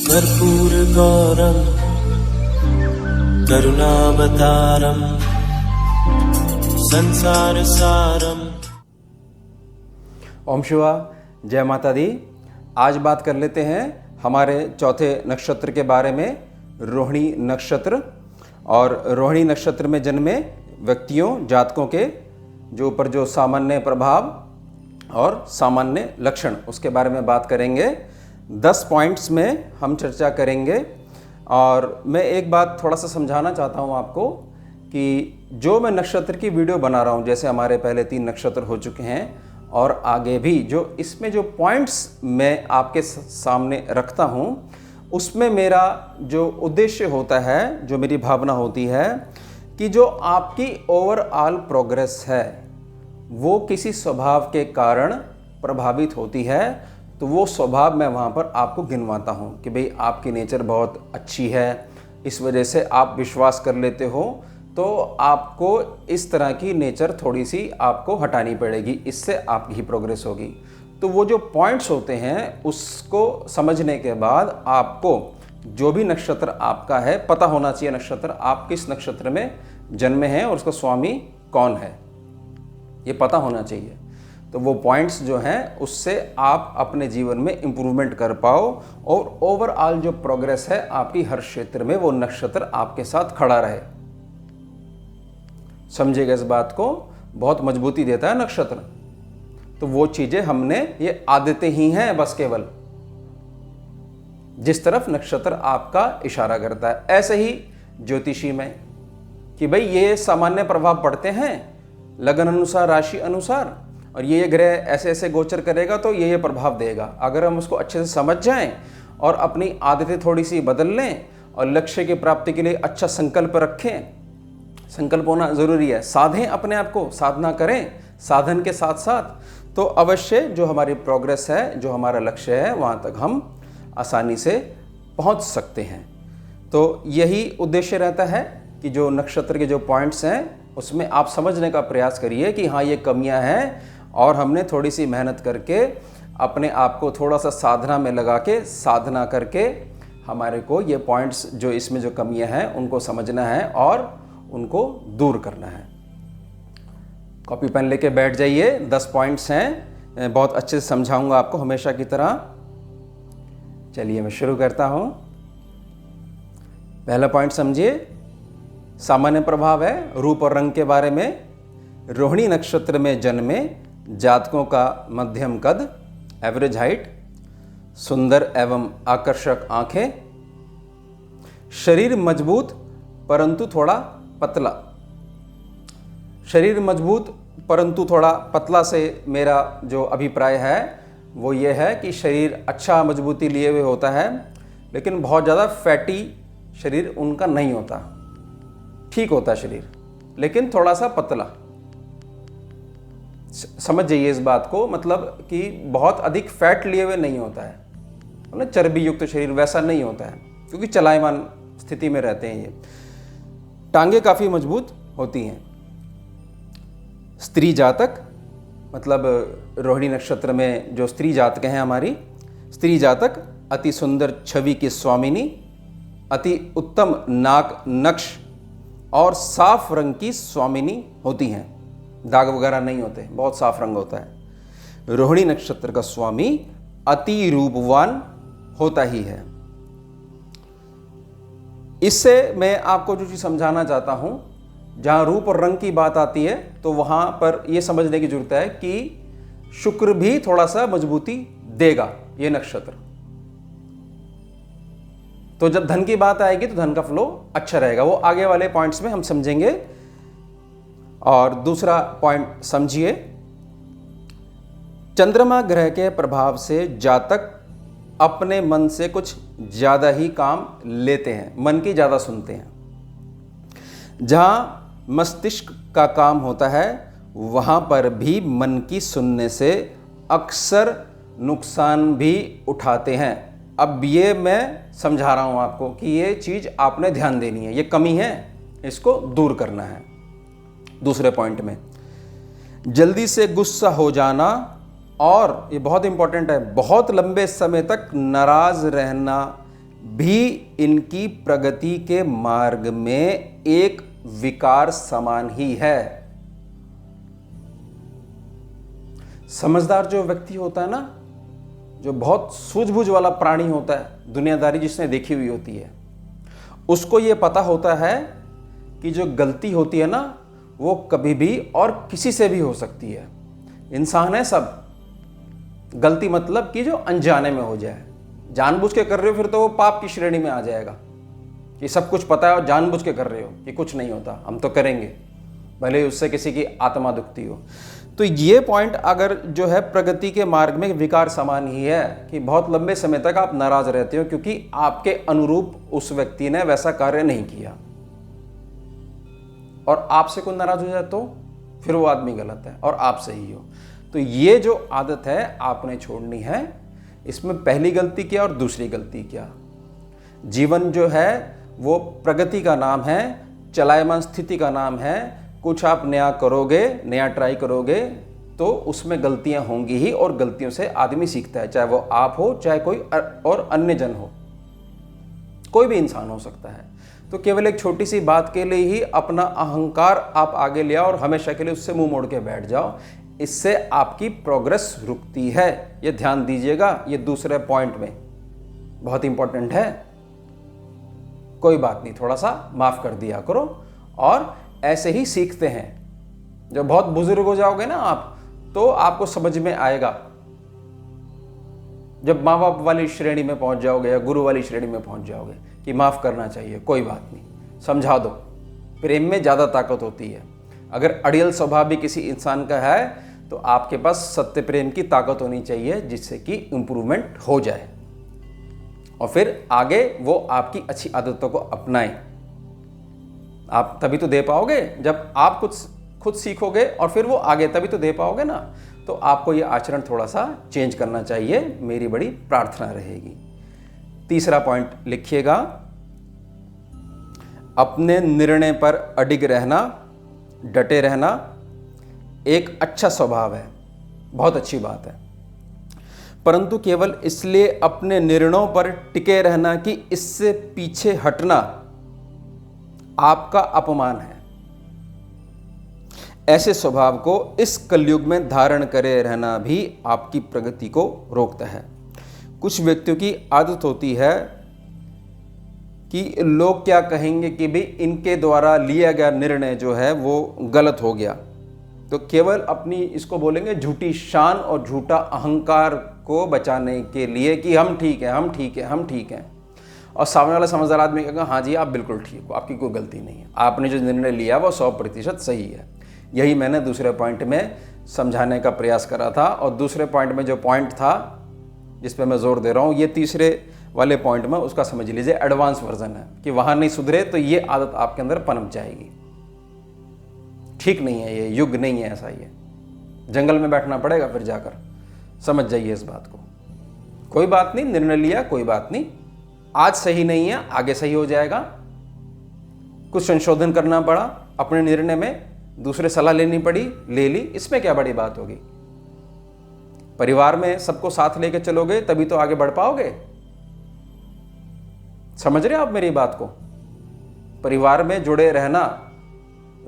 कर्पूरगौरं करुणावतारं संसारसारं। ओम शिवा, जय माता दी। आज बात कर लेते हैं हमारे चौथे नक्षत्र के बारे में, रोहिणी नक्षत्र। और रोहिणी नक्षत्र में जन्मे व्यक्तियों, जातकों के जो ऊपर जो सामान्य प्रभाव और सामान्य लक्षण, उसके बारे में बात करेंगे। 10 पॉइंट्स में हम चर्चा करेंगे। और मैं एक बात थोड़ा सा समझाना चाहता हूँ आपको कि जो मैं नक्षत्र की वीडियो बना रहा हूँ, जैसे हमारे पहले 3 नक्षत्र हो चुके हैं और आगे भी जो इसमें जो पॉइंट्स मैं आपके सामने रखता हूँ, उसमें मेरा जो उद्देश्य होता है, जो मेरी भावना होती है कि जो आपकी ओवरऑल प्रोग्रेस है वो किसी स्वभाव के कारण प्रभावित होती है, तो वो स्वभाव मैं वहाँ पर आपको गिनवाता हूँ कि भाई आपकी नेचर बहुत अच्छी है, इस वजह से आप विश्वास कर लेते हो, तो आपको इस तरह की नेचर थोड़ी सी आपको हटानी पड़ेगी, इससे आपकी ही प्रोग्रेस होगी। तो वो जो पॉइंट्स होते हैं उसको समझने के बाद आपको जो भी नक्षत्र आपका है पता होना चाहिए, नक्षत्र आप किस नक्षत्र में जन्मे हैं और उसका स्वामी कौन है, ये पता होना चाहिए। तो वो पॉइंट्स जो हैं उससे आप अपने जीवन में इम्प्रूवमेंट कर पाओ और ओवरऑल जो प्रोग्रेस है आपकी हर क्षेत्र में, वो नक्षत्र आपके साथ खड़ा रहे। समझिएगा इस बात को, बहुत मजबूती देता है नक्षत्र। तो वो चीजें हमने, ये आदतें ही हैं बस केवल, जिस तरफ नक्षत्र आपका इशारा करता है। ऐसे ही ज्योतिषी में कि भाई ये सामान्य प्रभाव पड़ते हैं लगन अनुसार, राशि अनुसार, और ये ग्रह ऐसे ऐसे गोचर करेगा तो ये प्रभाव देगा। अगर हम उसको अच्छे से समझ जाएं और अपनी आदतें थोड़ी सी बदल लें और लक्ष्य की प्राप्ति के लिए अच्छा संकल्प रखें, संकल्प होना ज़रूरी है, साधें अपने आप को, साधना करें साधन के साथ साथ, तो अवश्य जो हमारी प्रोग्रेस है, जो हमारा लक्ष्य है, वहाँ तक हम आसानी से पहुँच सकते हैं। तो यही उद्देश्य रहता है कि जो नक्षत्र के जो पॉइंट्स हैं उसमें आप समझने का प्रयास करिए कि हाँ ये कमियां हैं और हमने थोड़ी सी मेहनत करके अपने आप को थोड़ा सा साधना में लगा के, साधना करके हमारे को ये पॉइंट्स जो इसमें जो कमियां हैं उनको समझना है और उनको दूर करना है। कॉपी पेन लेके बैठ जाइए, 10 पॉइंट्स हैं, बहुत अच्छे से समझाऊंगा आपको हमेशा की तरह। चलिए मैं शुरू करता हूँ। पहला पॉइंट समझिए, सामान्य प्रभाव है रूप और रंग के बारे में। रोहिणी नक्षत्र में जन्मे जातकों का मध्यम कद, एवरेज हाइट, सुंदर एवं आकर्षक आंखें, शरीर मजबूत परंतु थोड़ा पतला। शरीर मजबूत परंतु थोड़ा पतला से मेरा जो अभिप्राय है वो ये है कि शरीर अच्छा मजबूती लिए हुए होता है, लेकिन बहुत ज़्यादा फैटी शरीर उनका नहीं होता, ठीक होता है शरीर, लेकिन थोड़ा सा पतला। समझ जाइए इस बात को, मतलब कि बहुत अधिक फैट लिए हुए नहीं होता है, मतलब चर्बी युक्त शरीर वैसा नहीं होता है, क्योंकि चलायमान स्थिति में रहते हैं ये। टांगे काफ़ी मजबूत होती हैं। स्त्री जातक, मतलब रोहिणी नक्षत्र में जो स्त्री जातक हैं, हमारी स्त्री जातक अति सुंदर छवि की स्वामिनी, अति उत्तम नाक नक्श और साफ रंग की स्वामिनी होती हैं। दाग वगैरह नहीं होते, बहुत साफ रंग होता है। रोहिणी नक्षत्र का स्वामी अति रूपवान होता ही है। इससे मैं आपको जो चीज समझाना चाहता हूं, जहां रूप और रंग की बात आती है तो वहां पर यह समझने की जरूरत है कि शुक्र भी थोड़ा सा मजबूती देगा ये नक्षत्र। तो जब धन की बात आएगी तो धन का फ्लो अच्छा रहेगा, वो आगे वाले पॉइंट्स में हम समझेंगे। और दूसरा पॉइंट समझिए, चंद्रमा ग्रह के प्रभाव से जातक अपने मन से कुछ ज्यादा ही काम लेते हैं, मन की ज्यादा सुनते हैं। जहां मस्तिष्क का काम होता है वहां पर भी मन की सुनने से अक्सर नुकसान भी उठाते हैं। अब ये मैं समझा रहा हूं आपको कि ये चीज आपने ध्यान देनी है, ये कमी है, इसको दूर करना है। दूसरे पॉइंट में जल्दी से गुस्सा हो जाना, और ये बहुत इंपॉर्टेंट है, बहुत लंबे समय तक नाराज रहना भी इनकी प्रगति के मार्ग में एक विकार समान ही है। समझदार जो व्यक्ति होता है ना, जो बहुत सूझबूझ वाला प्राणी होता है, दुनियादारी जिसने देखी हुई होती है, उसको ये पता होता है कि जो गलती होती है ना, वो कभी भी और किसी से भी हो सकती है। इंसान है सब, गलती मतलब कि जो अनजाने में हो जाए। जानबूझ के कर रहे हो फिर तो वो पाप की श्रेणी में आ जाएगा कि सब कुछ पता है और जानबूझ के कर रहे हो कि कुछ नहीं होता, हम तो करेंगे, भले ही उससे किसी की आत्मा दुखती हो। तो ये पॉइंट अगर जो है प्रगति के मार्ग में विकार समान ही है कि बहुत लंबे समय तक आप नाराज रहते हो क्योंकि आपके अनुरूप उस व्यक्ति ने वैसा कार्य नहीं किया, और आपसे कोई नाराज हो जाए तो फिर वो आदमी गलत है और आप सही हो। तो ये जो आदत है आपने छोड़नी है। इसमें पहली गलती क्या और दूसरी गलती क्या? जीवन जो है वो प्रगति का नाम है, चलायमान स्थिति का नाम है। कुछ आप नया करोगे, नया ट्राई करोगे तो उसमें गलतियां होंगी ही, और गलतियों से आदमी सीखता है, चाहे वो आप हो चाहे कोई और अन्य जन हो, कोई भी इंसान हो सकता है। तो केवल एक छोटी सी बात के लिए ही अपना अहंकार आप आगे ले आओ और हमेशा के लिए उससे मुंह मोड़ के बैठ जाओ, इससे आपकी प्रोग्रेस रुकती है। ये ध्यान दीजिएगा, ये दूसरे पॉइंट में बहुत इंपॉर्टेंट है। कोई बात नहीं, थोड़ा सा माफ कर दिया करो, और ऐसे ही सीखते हैं। जब बहुत बुजुर्ग हो जाओगे ना आप, तो आपको समझ में आएगा। जब माँ बाप वाली श्रेणी में पहुंच जाओगे या गुरु वाली श्रेणी में पहुंच जाओगे कि माफ करना चाहिए, कोई बात नहीं, समझा दो। प्रेम में ज्यादा ताकत होती है। अगर अड़ियल स्वभाव भी किसी इंसान का है तो आपके पास सत्य प्रेम की ताकत होनी चाहिए, जिससे कि इंप्रूवमेंट हो जाए और फिर आगे वो आपकी अच्छी आदतों को अपनाएं। आप तभी तो दे पाओगे, जब आप कुछ खुद सीखोगे और फिर वो आगे, तभी तो दे पाओगे ना। तो आपको ये आचरण थोड़ा सा चेंज करना चाहिए, मेरी बड़ी प्रार्थना रहेगी। तीसरा पॉइंट लिखिएगा, अपने निर्णय पर अडिग रहना, डटे रहना एक अच्छा स्वभाव है, बहुत अच्छी बात है। परंतु केवल इसलिए अपने निर्णयों पर टिके रहना कि इससे पीछे हटना आपका अपमान है। ऐसे स्वभाव को इस कलयुग में धारण करे रहना भी आपकी प्रगति को रोकता है। कुछ व्यक्तियों की आदत होती है कि लोग क्या कहेंगे कि भी इनके द्वारा लिया गया निर्णय जो है वो गलत हो गया, तो केवल अपनी इसको बोलेंगे झूठी शान और झूठा अहंकार को बचाने के लिए कि हम ठीक हैं, हम ठीक हैं, हम ठीक हैं। और सामने वाला समझदार आदमी कहेगा हाँ जी आप बिल्कुल ठीक हो, आपकी कोई गलती नहीं है, आपने जो निर्णय लिया वो 100% सही है। यही मैंने दूसरे पॉइंट में समझाने का प्रयास करा था। और दूसरे पॉइंट में जो पॉइंट था जिस पे मैं जोर दे रहा हूँ, ये तीसरे वाले पॉइंट में उसका समझ लीजिए एडवांस वर्जन है कि वहाँ नहीं सुधरे तो ये आदत आपके अंदर पनप जाएगी। ठीक नहीं है, ये युग नहीं है ऐसा, ये जंगल में बैठना पड़ेगा फिर जाकर, समझ जाइए इस बात को। कोई बात नहीं, निर्णय लिया, कोई बात नहीं, आज सही नहीं है आगे सही हो जाएगा। कुछ संशोधन करना पड़ा अपने निर्णय में, दूसरे सलाह लेनी पड़ी, ले ली, इसमें क्या बड़ी बात होगी। परिवार में सबको साथ लेके चलोगे तभी तो आगे बढ़ पाओगे। समझ रहे हो आप मेरी बात को? परिवार में जुड़े रहना,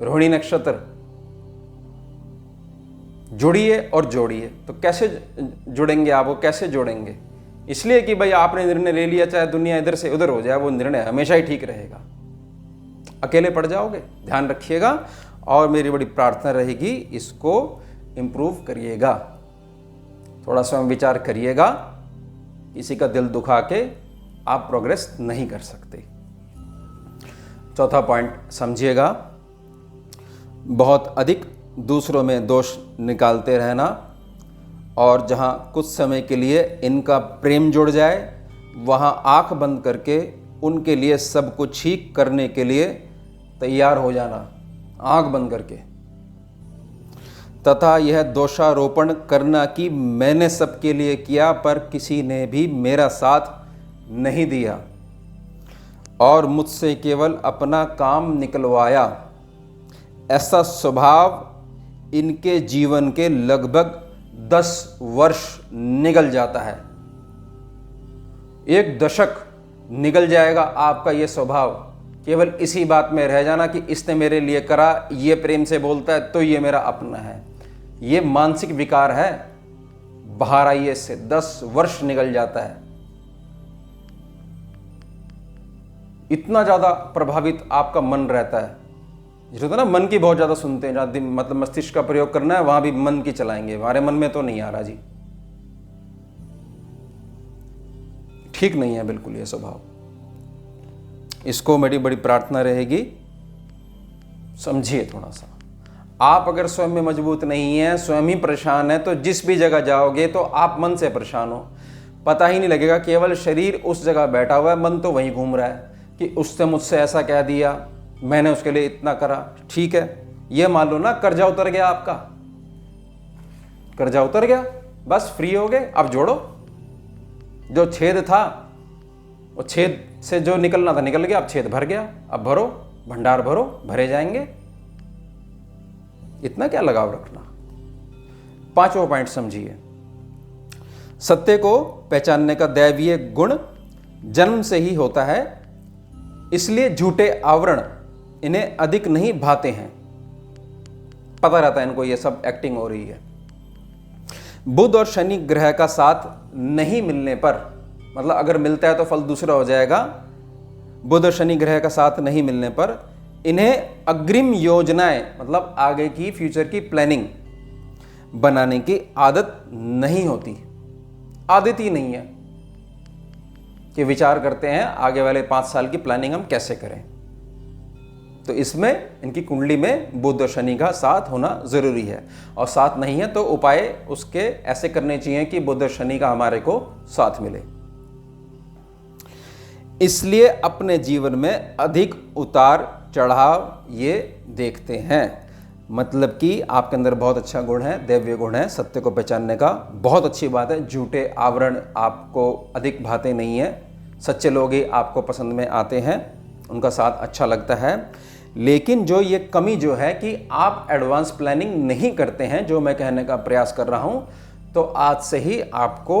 रोहिणी नक्षत्र जुड़िए और जोड़िए। तो कैसे जुड़ेंगे आप, वो कैसे जोड़ेंगे? इसलिए कि भाई आपने निर्णय ले लिया, चाहे दुनिया इधर से उधर हो जाए, वो निर्णय हमेशा ही ठीक रहेगा। अकेले पड़ जाओगे, ध्यान रखिएगा। और मेरी बड़ी प्रार्थना रहेगी इसको इम्प्रूव करिएगा, थोड़ा स्वयं विचार करिएगा। किसी का दिल दुखा के आप प्रोग्रेस नहीं कर सकते। चौथा पॉइंट समझिएगा, बहुत अधिक दूसरों में दोष निकालते रहना, और जहां कुछ समय के लिए इनका प्रेम जुड़ जाए वहां आंख बंद करके उनके लिए सब कुछ ही करने के लिए तैयार हो जाना, आंख बंद करके। तथा यह दोषारोपण करना कि मैंने सबके लिए किया पर किसी ने भी मेरा साथ नहीं दिया और मुझसे केवल अपना काम निकलवाया, ऐसा स्वभाव इनके जीवन के लगभग 10 वर्ष निकल जाता है। 1 दशक निगल जाएगा आपका ये स्वभाव। केवल इसी बात में रह जाना कि इसने मेरे लिए करा, ये प्रेम से बोलता है तो ये मेरा अपना है। ये मानसिक विकार है। बाहर आइए इससे, 10 वर्ष निकल जाता है। इतना ज़्यादा प्रभावित आपका मन रहता है। जिस होता है ना, मन की बहुत ज़्यादा सुनते हैं, जहाँ मतलब मस्तिष्क का प्रयोग करना है वहाँ भी मन की चलाएंगे। हमारे मन में तो नहीं आ रहा जी, ठीक नहीं है बिल्कुल ये स्वभाव। इसको मेरी बड़ी प्रार्थना रहेगी, समझिए थोड़ा सा। आप अगर स्वयं में मजबूत नहीं है, स्वयं ही परेशान है, तो जिस भी जगह जाओगे तो आप मन से परेशान हो, पता ही नहीं लगेगा। केवल शरीर उस जगह बैठा हुआ है, मन तो वहीं घूम रहा है कि उसने मुझसे ऐसा कह दिया, मैंने उसके लिए इतना करा। ठीक है, ये मान लो ना कर्जा उतर गया आपका, कर्जा उतर गया, बस फ्री हो गए। अब जोड़ो, जो छेद था वो छेद से जो निकलना था निकल गया, अब छेद भर गया, अब भरो, भंडार भरो, भरे जाएंगे। इतना क्या लगाव रखना। 5वां पॉइंट समझिए, सत्य को पहचानने का दैवीय गुण जन्म से ही होता है, इसलिए झूठे आवरण इन्हें अधिक नहीं भाते हैं। पता रहता है इनको ये सब एक्टिंग हो रही है। बुध और शनि ग्रह का साथ नहीं मिलने पर, मतलब अगर मिलता है तो फल दूसरा हो जाएगा। बुध और शनि ग्रह का साथ नहीं मिलने पर इन्हें अग्रिम योजनाएं, मतलब आगे की फ्यूचर की प्लानिंग बनाने की आदत नहीं होती। आदत ही नहीं है कि विचार करते हैं आगे वाले 5 साल की प्लानिंग हम कैसे करें। तो इसमें इनकी कुंडली में बुध और शनि का साथ होना जरूरी है, और साथ नहीं है तो उपाय उसके ऐसे करने चाहिए कि बुध और शनि का हमारे को साथ मिले। इसलिए अपने जीवन में अधिक उतार चढ़ाव ये देखते हैं। मतलब कि आपके अंदर बहुत अच्छा गुण है, दैवीय गुण है सत्य को पहचानने का, बहुत अच्छी बात है। झूठे आवरण आपको अधिक भाते नहीं है, सच्चे लोग ही आपको पसंद में आते हैं, उनका साथ अच्छा लगता है। लेकिन जो ये कमी जो है कि आप एडवांस प्लानिंग नहीं करते हैं, जो मैं कहने का प्रयास कर रहा हूं, तो आज से ही आपको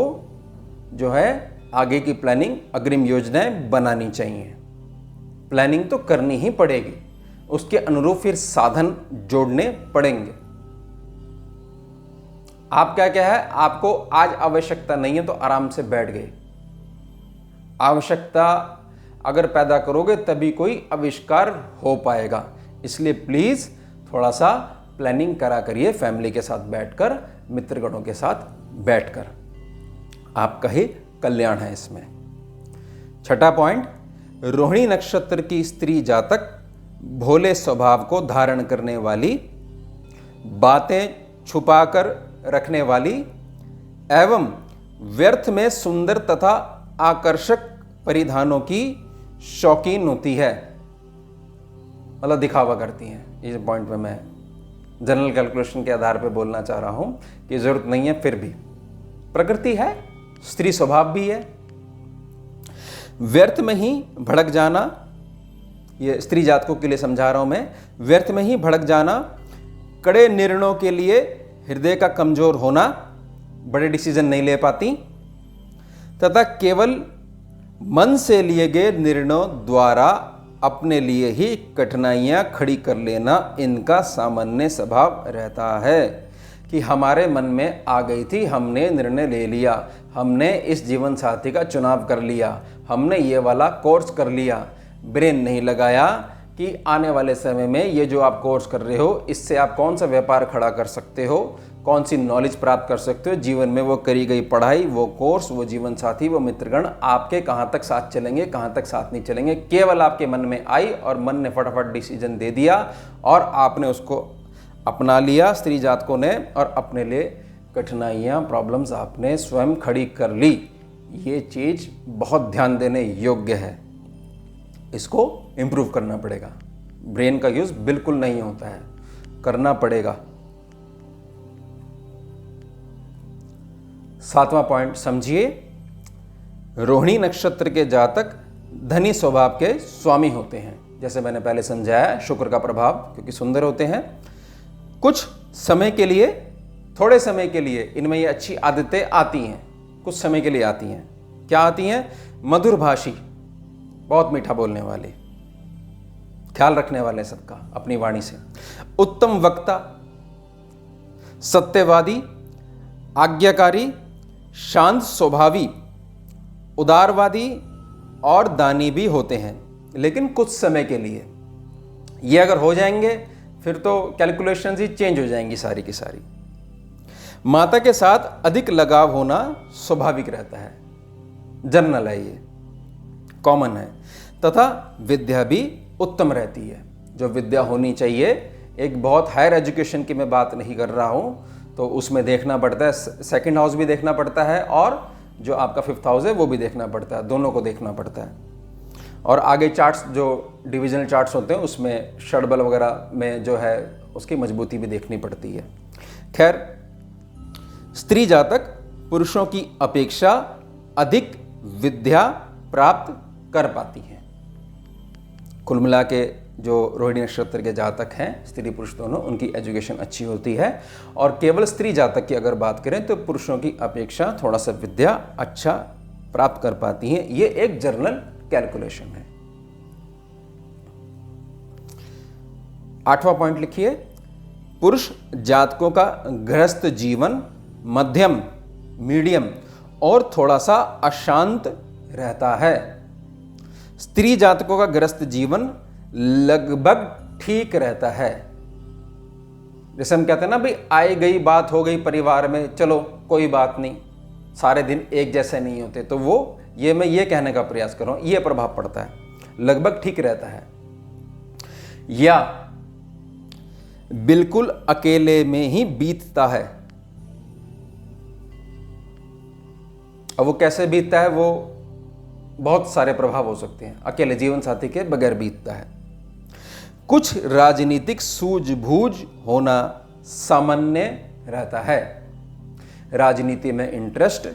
जो है आगे की प्लानिंग, अग्रिम योजनाएं बनानी चाहिए। प्लानिंग तो करनी ही पड़ेगी, उसके अनुरूप फिर साधन जोड़ने पड़ेंगे। आप क्या है, आपको आज आवश्यकता नहीं है तो आराम से बैठ गए। आवश्यकता अगर पैदा करोगे तभी कोई आविष्कार हो पाएगा। इसलिए प्लीज थोड़ा सा प्लानिंग करा करिए, फैमिली के साथ बैठकर, मित्रगणों के साथ बैठकर। आपका ही कल्याण है इसमें। 6वां पॉइंट, रोहिणी नक्षत्र की स्त्री जातक भोले स्वभाव को धारण करने वाली, बातें छुपाकर रखने वाली एवं व्यर्थ में सुंदर तथा आकर्षक परिधानों की शौकीन होती है। मतलब दिखावा करती हैं। इस पॉइंट में मैं जनरल कैलकुलेशन के आधार पर बोलना चाह रहा हूं कि जरूरत नहीं है, फिर भी प्रकृति है, स्त्री स्वभाव भी है। व्यर्थ में ही भड़क जाना, ये स्त्री जातकों के लिए समझा रहा हूं मैं। व्यर्थ में ही भड़क जाना, कड़े निर्णयों के लिए हृदय का कमजोर होना, बड़े डिसीजन नहीं ले पाती, तथा केवल मन से लिए गए निर्णयों द्वारा अपने लिए ही कठिनाइयां खड़ी कर लेना इनका सामान्य स्वभाव रहता है। कि हमारे मन में आ गई थी, हमने निर्णय ले लिया, हमने इस जीवन साथी का चुनाव कर लिया, हमने ये वाला कोर्स कर लिया, ब्रेन नहीं लगाया कि आने वाले समय में ये जो आप कोर्स कर रहे हो, इससे आप कौन सा व्यापार खड़ा कर सकते हो, कौन सी नॉलेज प्राप्त कर सकते हो, जीवन में वो करी गई पढ़ाई, वो कोर्स, वो जीवन साथी, वो मित्रगण आपके कहाँ तक साथ चलेंगे, कहाँ तक साथ नहीं चलेंगे, केवल आपके मन में आई और मन ने फटाफट डिसीजन दे दिया और आपने उसको अपना लिया स्त्री जातकों ने, और अपने लिए कठिनाइयाँ, प्रॉब्लम्स आपने स्वयं खड़ी कर ली। ये चीज़ बहुत ध्यान देने योग्य है, इसको इम्प्रूव करना पड़ेगा। ब्रेन का यूज़ बिल्कुल नहीं होता है, करना पड़ेगा। 7वां पॉइंट समझिए, रोहिणी नक्षत्र के जातक धनी स्वभाव के स्वामी होते हैं। जैसे मैंने पहले समझाया, शुक्र का प्रभाव, क्योंकि सुंदर होते हैं। कुछ समय के लिए, थोड़े समय के लिए इनमें ये अच्छी आदतें आती हैं, कुछ समय के लिए आती हैं। क्या आती हैं? मधुर भाषी, बहुत मीठा बोलने वाले, ख्याल रखने वाले सबका अपनी वाणी से। उत्तम वक्ता, सत्यवादी, आज्ञाकारी, शांत स्वभावी, उदारवादी और दानी भी होते हैं, लेकिन कुछ समय के लिए। ये अगर हो जाएंगे फिर तो कैलकुलेशंस ही चेंज हो जाएंगी सारी की सारी। माता के साथ अधिक लगाव होना स्वाभाविक रहता है, जनरल है, ये कॉमन है। तथा विद्या भी उत्तम रहती है, जो विद्या होनी चाहिए। एक बहुत हायर एजुकेशन की मैं बात नहीं कर रहा हूँ, तो उसमें देखना पड़ता है, सेकंड हाउस भी देखना पड़ता है और जो आपका 5th हाउस है वो भी देखना पड़ता है, दोनों को देखना पड़ता है। और आगे चार्ट्स जो डिविजनल चार्ट्स होते हैं उसमें षडबल वगैरह में जो है उसकी मजबूती भी देखनी पड़ती है। खैर, स्त्री जातक पुरुषों की अपेक्षा अधिक विद्या प्राप्त कर पाती हैं। कुल मिला के जो रोहिणी नक्षत्र के जातक हैं, स्त्री पुरुष दोनों, उनकी एजुकेशन अच्छी होती है। और केवल स्त्री जातक की अगर बात करें तो पुरुषों की अपेक्षा थोड़ा सा विद्या अच्छा प्राप्त कर पाती हैं। ये एक जनरल कैलकुलेशन है। 8वां पॉइंट लिखिए, पुरुष जातकों का गृहस्थ जीवन मध्यम, मीडियम और थोड़ा सा अशांत रहता है। स्त्री जातकों का गृहस्थ जीवन लगभग ठीक रहता है। जैसे हम कहते हैं ना भाई, आई गई बात हो गई परिवार में, चलो कोई बात नहीं, सारे दिन एक जैसे नहीं होते, तो वो ये मैं ये कहने का प्रयास कर रहा हूं, ये प्रभाव पड़ता है, लगभग ठीक रहता है। या बिल्कुल अकेले में ही बीतता है। अब वो कैसे बीतता है, वो बहुत सारे प्रभाव हो सकते हैं। अकेले जीवन साथी के बगैर बीतता है। कुछ राजनीतिक सूझबूझ होना सामान्य रहता है। राजनीति में इंटरेस्ट,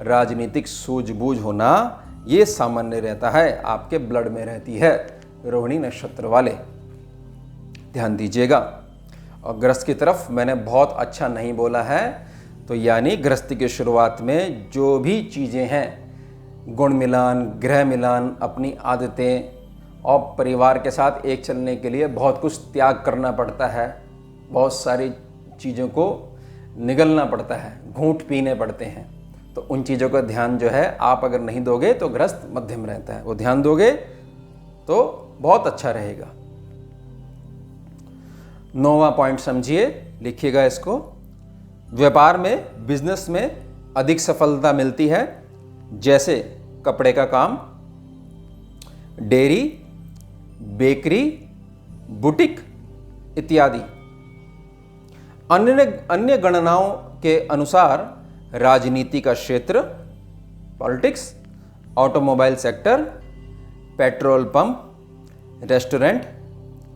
राजनीतिक सूझबूझ होना ये सामान्य रहता है, आपके ब्लड में रहती है। रोहिणी नक्षत्र वाले ध्यान दीजिएगा। और गृहस्थ की तरफ मैंने बहुत अच्छा नहीं बोला है, तो यानी गृहस्थी की शुरुआत में जो भी चीज़ें हैं, गुण मिलान, गृह मिलान, अपनी आदतें और परिवार के साथ एक चलने के लिए बहुत कुछ त्याग करना पड़ता है, बहुत सारी चीज़ों को निगलना पड़ता है, घूंट पीने पड़ते हैं। तो उन चीज़ों का ध्यान जो है आप अगर नहीं दोगे तो गृहस्थ मध्यम रहता है, वो ध्यान दोगे तो बहुत अच्छा रहेगा। 9वां पॉइंट समझिए, लिखिएगा इसको। व्यापार में, बिजनेस में अधिक सफलता मिलती है, जैसे कपड़े का काम, डेयरी, बेकरी, बुटीक इत्यादि। अन्य गणनाओं के अनुसार राजनीति का क्षेत्र, politics, automobile sector, petrol pump, restaurant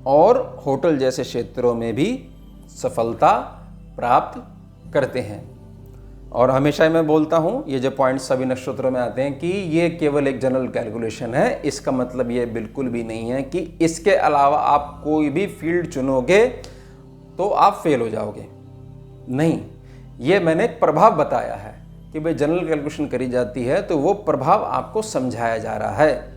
और होटल जैसे क्षेत्रों में भी सफलता प्राप्त करते हैं। और हमेशा मैं बोलता हूँ, ये जो पॉइंट्स सभी नक्षत्रों में आते हैं कि ये केवल एक जनरल कैलकुलेशन है। इसका मतलब ये बिल्कुल भी नहीं है कि इसके अलावा आप कोई भी फील्ड चुनोगे तो आप फेल हो जाओगे। नहीं, ये मैंने एक प्रभाव बताया है कि भाई जनरल कैलकुलेशन करी जाती है तो वो प्रभाव आपको समझाया जा रहा है।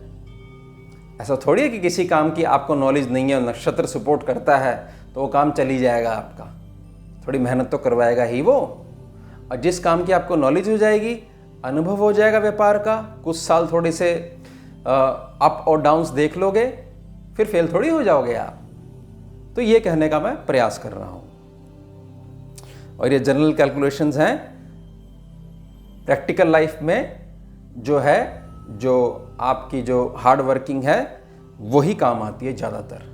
ऐसा थोड़ी है कि किसी काम की आपको नॉलेज नहीं है, नक्षत्र सपोर्ट करता है तो वो काम चल ही जाएगा आपका। थोड़ी मेहनत तो करवाएगा ही वो। और जिस काम की आपको नॉलेज हो जाएगी, अनुभव हो जाएगा व्यापार का, कुछ साल थोड़े से अप और डाउन्स देख लोगे, फिर फेल थोड़ी हो जाओगे आप। तो ये कहने का मैं प्रयास कर रहा हूँ। और ये जनरल कैलकुलेशंस हैं। प्रैक्टिकल लाइफ में जो है, जो आपकी जो हार्ड वर्किंग है वही काम आती है ज़्यादातर।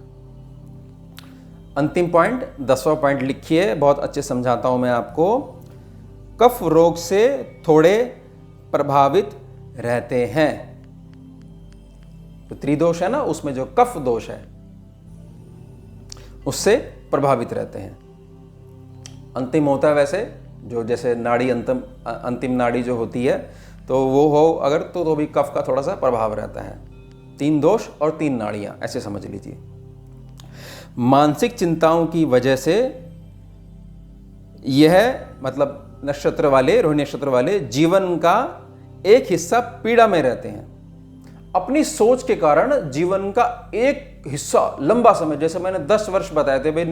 अंतिम पॉइंट, 10वां पॉइंट लिखिए, बहुत अच्छे समझाता हूँ मैं आपको। कफ रोग से थोड़े प्रभावित रहते हैं। तो त्रिदोष है ना, उसमें जो कफ दोष है उससे प्रभावित रहते हैं। अंतिम होता है वैसे जो, जैसे नाड़ी अंतिम नाड़ी जो होती है तो वो हो अगर तो भी कफ का थोड़ा सा प्रभाव रहता है। 3 दोष और 3 नाड़ियां, ऐसे समझ लीजिए। मानसिक चिंताओं की वजह से यह मतलब नक्षत्र वाले, रोहिणी नक्षत्र वाले जीवन का एक हिस्सा पीड़ा में रहते हैं अपनी सोच के कारण जीवन का एक हिस्सा लंबा समय, जैसे मैंने 10 वर्ष बताए थे भाई,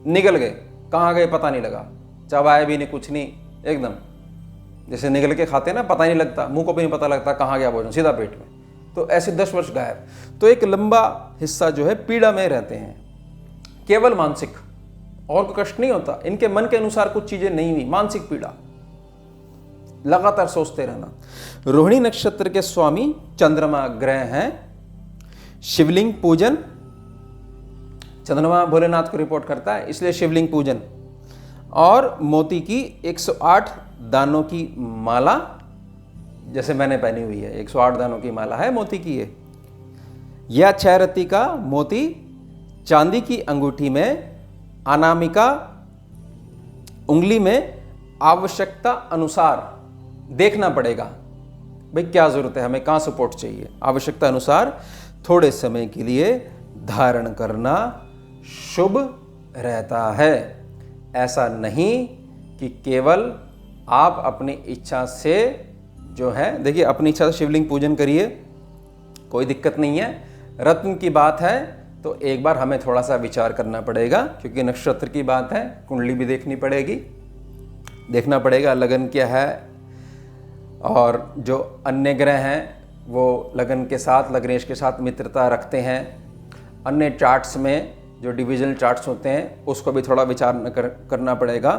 निकल गए, कहाँ गए पता नहीं लगा, चबाए भी नहीं, कुछ नहीं, एकदम जैसे निकल के खाते हैं ना, पता नहीं लगता, मुंह को भी नहीं पता लगता कहाँ गया भोजन, सीधा पेट में। तो ऐसे 10 वर्ष गायब। तो एक लंबा हिस्सा जो है पीड़ा में रहते हैं, केवल मानसिक, और कोई कष्ट नहीं होता, इनके मन के अनुसार कुछ चीजें नहीं हुई, मानसिक पीड़ा, लगातार सोचते रहना। रोहिणी नक्षत्र के स्वामी चंद्रमा ग्रह हैं। शिवलिंग पूजन, चंद्रमा भोलेनाथ को रिपोर्ट करता है, इसलिए शिवलिंग पूजन, और मोती की 108 दानों की माला, जैसे मैंने पहनी हुई है, 108 दानों की माला है मोती की ये, या 6 रत्ती का मोती चांदी की अंगूठी में, अनामिका उंगली में, आवश्यकता अनुसार देखना पड़ेगा भाई क्या जरूरत है, हमें कहाँ सपोर्ट चाहिए, आवश्यकता अनुसार थोड़े समय के लिए धारण करना शुभ रहता है। ऐसा नहीं कि केवल आप अपनी इच्छा से जो है, देखिए अपनी इच्छा से शिवलिंग पूजन करिए, कोई दिक्कत नहीं है। रत्न की बात है तो एक बार हमें थोड़ा सा विचार करना पड़ेगा, क्योंकि नक्षत्र की बात है, कुंडली भी देखनी पड़ेगी, देखना पड़ेगा लगन क्या है, और जो अन्य ग्रह हैं वो लगन के साथ, लग्नेश के साथ मित्रता रखते हैं। अन्य चार्ट्स में जो डिविजनल चार्ट्स होते हैं उसको भी थोड़ा विचार करना पड़ेगा।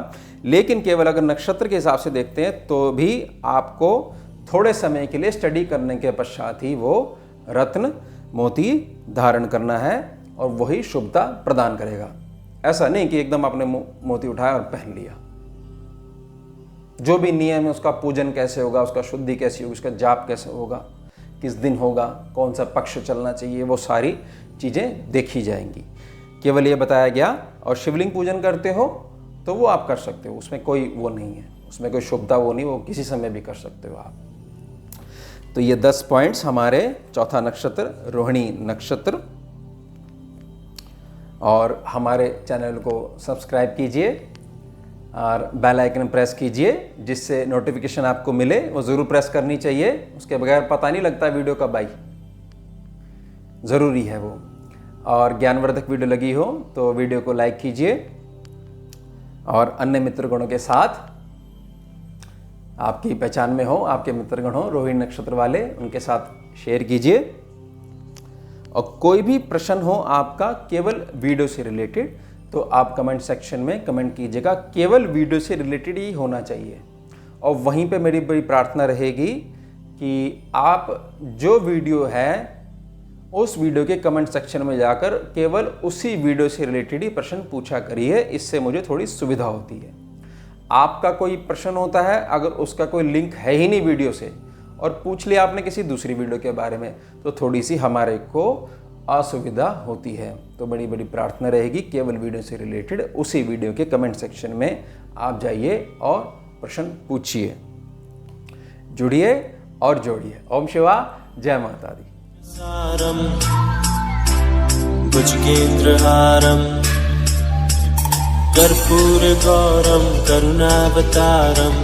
लेकिन केवल अगर नक्षत्र के हिसाब से देखते हैं तो भी आपको थोड़े समय के लिए स्टडी करने के पश्चात ही वो रत्न मोती धारण करना है, और वही शुभता प्रदान करेगा। ऐसा नहीं कि एकदम आपने मोती उठाया और पहन लिया। जो भी नियम है, उसका पूजन कैसे होगा, उसका शुद्धि कैसी होगी, उसका जाप कैसे होगा, किस दिन होगा, कौन सा पक्ष चलना चाहिए, वो सारी चीज़ें देखी जाएंगी। केवल ये बताया गया। और शिवलिंग पूजन करते हो तो वो आप कर सकते हो, उसमें कोई वो नहीं है, उसमें कोई शुभता वो नहीं, वो किसी समय भी कर सकते हो आप। तो ये 10 पॉइंट्स हमारे चौथा नक्षत्र रोहिणी नक्षत्र। और हमारे चैनल को सब्सक्राइब कीजिए और बेल आइकन प्रेस कीजिए, जिससे नोटिफिकेशन आपको मिले। वो ज़रूर प्रेस करनी चाहिए, उसके बगैर पता नहीं लगता वीडियो कब आई, ज़रूरी है वो। और ज्ञानवर्धक वीडियो लगी हो तो वीडियो को लाइक कीजिए, और अन्य मित्रगणों के साथ, आपकी पहचान में हो, आपके मित्रगण हो रोहिणी नक्षत्र वाले, उनके साथ शेयर कीजिए। और कोई भी प्रश्न हो आपका केवल वीडियो से रिलेटेड, तो आप कमेंट सेक्शन में कमेंट कीजिएगा, केवल वीडियो से रिलेटेड ही होना चाहिए। और वहीं पे मेरी बड़ी प्रार्थना रहेगी कि आप जो वीडियो है उस वीडियो के कमेंट सेक्शन में जाकर केवल उसी वीडियो से रिलेटेड ही प्रश्न पूछा करिए, इससे मुझे थोड़ी सुविधा होती है। आपका कोई प्रश्न होता है, अगर उसका कोई लिंक है ही नहीं वीडियो से, और पूछ लिया आपने किसी दूसरी वीडियो के बारे में, तो थोड़ी सी हमारे को असुविधा होती है। तो बड़ी बड़ी प्रार्थना रहेगी, केवल वीडियो से रिलेटेड उसी वीडियो के कमेंट सेक्शन में आप जाइए और प्रश्न पूछिए। जुड़िए और जोड़िए। ओम शिवा, जय माता दी। सारम भुजगेन्द्रहारम कर्पूर गौरम करुणावतारम